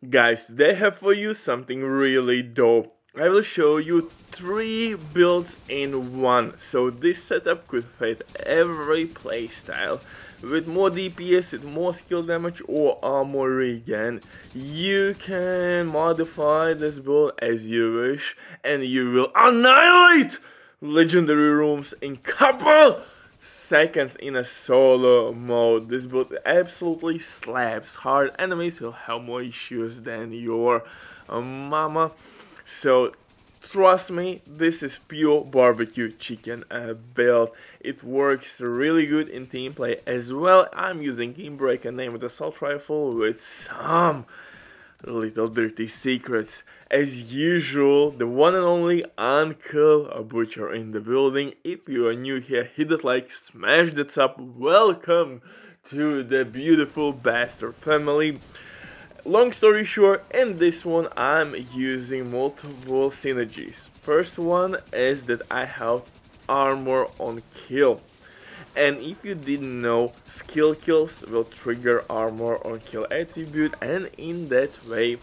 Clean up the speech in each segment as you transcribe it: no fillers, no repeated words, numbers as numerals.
Guys, today I have for you something really dope. I will show you 3 builds in one, so this setup could fit every playstyle. With more DPS, with more skill damage or armor regen, you can modify this build as you wish and you will annihilate legendary rooms in couple seconds in a solo mode. This build absolutely slaps. Hard enemies will have more issues than your mama. So trust me, this is pure barbecue chicken build. It works really good in team play as well. I'm using Kingbreaker name with assault rifle with some little dirty secrets. As usual, the one and only Uncle Butcher in the building. If you are new here, hit that like, smash that up. Welcome to the beautiful bastard family. Long story short, in this one I'm using multiple synergies. First one is that I have armor on kill. And if you didn't know, skill kills will trigger armor on kill attribute, and in that way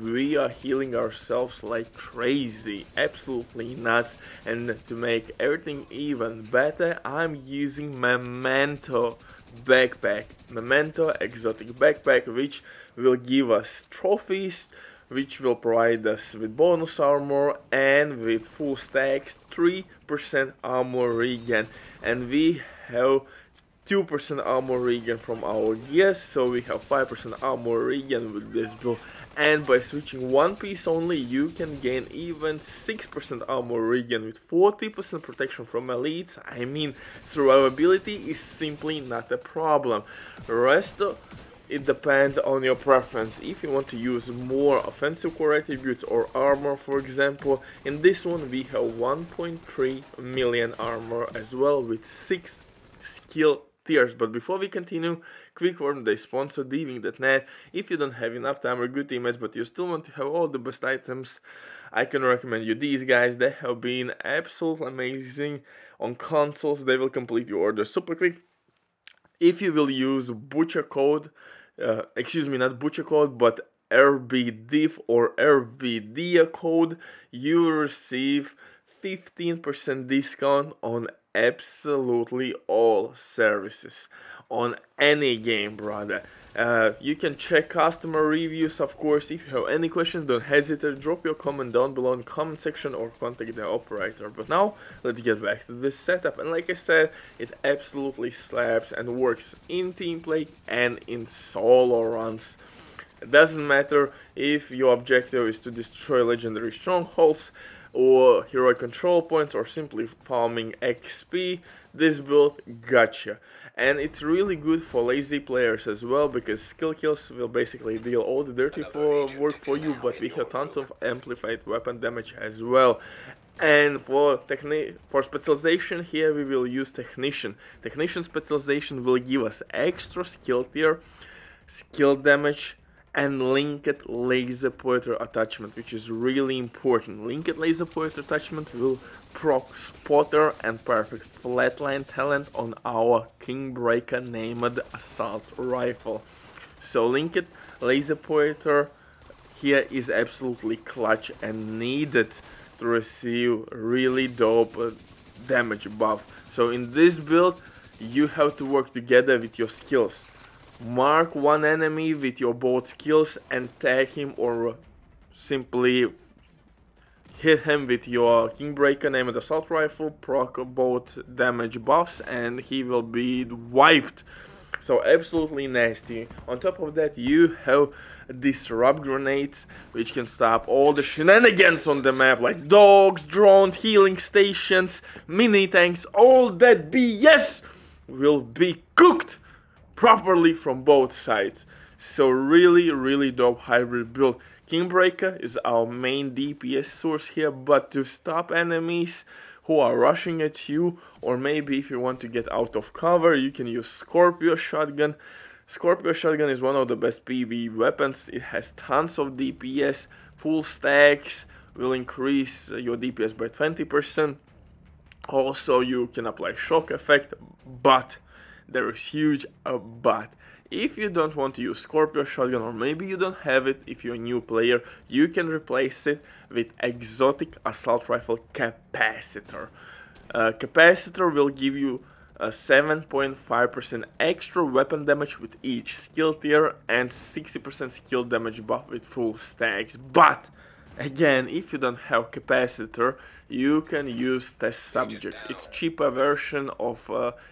we are healing ourselves like crazy, absolutely nuts. And to make everything even better, I'm using Memento backpack. Memento exotic backpack, which will give us trophies, which will provide us with bonus armor and with full stacks 3% armor regen, and we have 2% armor regen from our gears, so we have 5% armor regen with this build. And by switching one piece only, you can gain even 6% armor regen with 40% protection from elites. I mean, survivability is simply not a problem. Rest it depends on your preference. If you want to use more offensive core attributes or armor, for example, in this one we have 1.3 million armor as well with 6 skill tiers. But before we continue, quick word on the sponsor, Diving.net. If you don't have enough time or good teammates but you still want to have all the best items, I can recommend you these guys. They have been absolutely amazing on consoles. They will complete your order super quick. If you will use Butcher code, not Butcher code, but RBDIF or RBDIA code, you will receive 15% discount on absolutely all services on any game, brother. You can check customer reviews, of course. If you have any questions, don't hesitate, drop your comment down below in the comment section or contact the operator. But now let's get back to this setup, and like I said, it absolutely slaps and works in team play and in solo runs. It doesn't matter if your objective is to destroy legendary strongholds or heroic control points or simply farming XP, this build gotcha. And it's really good for lazy players as well, because skill kills will basically deal all the dirty work for you, but we have tons of amplified weapon damage as well. And for specialization here we will use Technician. Technician specialization will give us extra skill tier, skill damage, and linked laser pointer attachment, which is really important. Linked laser pointer attachment will proc spotter and perfect flatline talent on our Kingbreaker named assault rifle. So linked laser pointer here is absolutely clutch and needed to receive really dope damage buff. So in this build you have to work together with your skills. Mark one enemy with your both skills and tag him, or simply hit him with your Kingbreaker named assault rifle, proc both damage buffs, and he will be wiped. So absolutely nasty. On top of that, you have disrupt grenades, which can stop all the shenanigans on the map, like dogs, drones, healing stations, mini tanks. All that BS will be cooked properly from both sides. So really dope hybrid build. Kingbreaker is our main DPS source here, but to stop enemies who are rushing at you, or maybe if you want to get out of cover, you can use Scorpio Shotgun. Scorpio Shotgun is one of the best PvE weapons. It has tons of DPS, full stacks, will increase your DPS by 20%. Also you can apply shock effect, but there is huge but If you don't want to use Scorpio Shotgun, or maybe you don't have it if you're a new player, you can replace it with Exotic Assault Rifle Capacitor. Capacitor will give you a 7.5% extra weapon damage with each skill tier and 60% skill damage buff with full stacks. But again, if you don't have Capacitor, you can use Test Subject. It's cheaper version of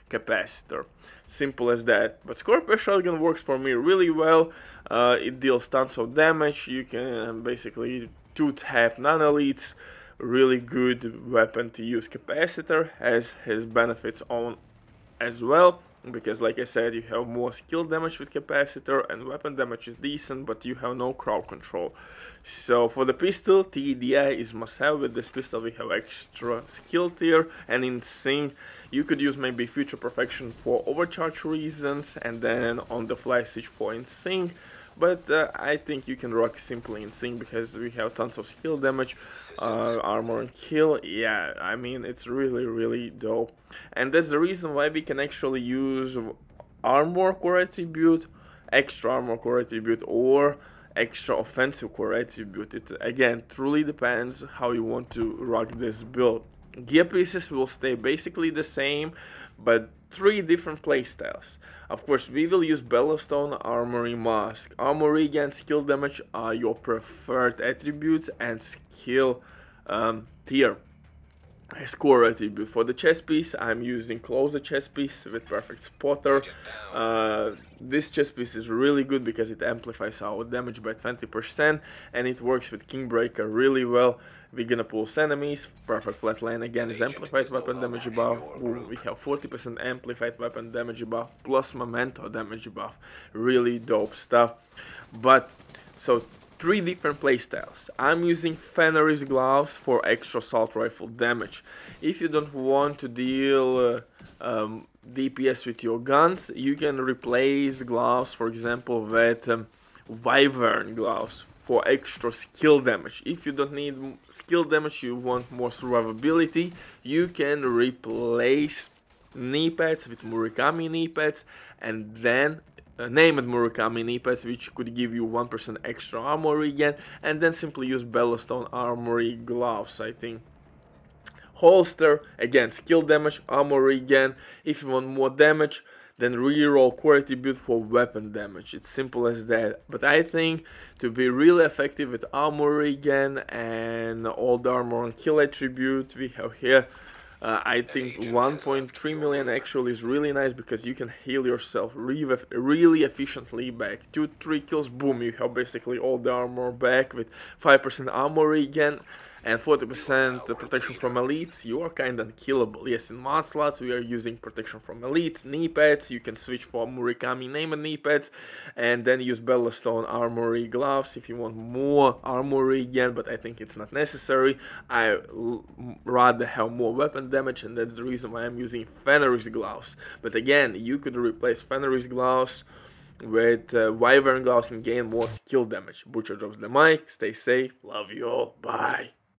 Capacitor. Simple as that. But Scorpio Shotgun works for me really well. It deals tons of damage. You can basically 2-tap non-elites. Really good weapon to use. Capacitor has his benefits on as well, because like I said, you have more skill damage with Capacitor and weapon damage is decent, but you have no crowd control. So for the pistol, TDI is must have. With this pistol we have extra skill tier, and in sync you could use maybe Future Perfection for overcharge reasons and then on the fly switch for in sync. But I think you can rock simply in sync because we have tons of skill damage, armor and kill. Yeah, I mean, it's really dope. And that's the reason why we can actually use armor core attribute, extra armor core attribute, or extra offensive core attribute. It again truly depends how you want to rock this build. Gear pieces will stay basically the same, but 3 different playstyles. Of course, we will use Bellastone, Armory, Mask. Armor regen, skill damage are your preferred attributes, and skill tier as core attribute. For the chest piece, I'm using Closer chest piece with Perfect Spotter. This chest piece is really good because it amplifies our damage by 20%, and it works with Kingbreaker really well. We're gonna pulse enemies. Perfect Flatline again is amplified weapon damage buff. Boom, we have 40% amplified weapon damage buff plus Memento damage buff. Really dope stuff. But so 3 different playstyles. I'm using Fenris gloves for extra assault rifle damage. If you don't want to deal DPS with your guns, you can replace gloves, for example, with Wyvern gloves for extra skill damage. If you don't need skill damage, you want more survivability, you can replace knee pads with Murakami knee pads, and then name it Murakami knee pads, which could give you 1% extra armor regen, and then simply use Bellastone armory gloves, I think. Holster, again, skill damage, armor regen. If you want more damage, then reroll core attribute for weapon damage. It's simple as that. But I think to be really effective with armor regen and all the armor and kill attribute we have here, I think 1.3 million actually is really nice, because you can heal yourself really efficiently back. 2-3 kills, boom, you have basically all the armor back with 5% armor regen and 40% protection from elites. You are kinda unkillable. Yes, in mod slots we are using protection from elites, knee pads. You can switch for Murakami name and knee pads, and then use Bellastone armory gloves if you want more armor regen, but I think it's not necessary. I rather have more weapon damage, and that's the reason why I'm using Fenris gloves. But again, you could replace Fenris gloves with Wyvern gloves and gain more skill damage. Butcher drops the mic. Stay safe. Love you all. Bye.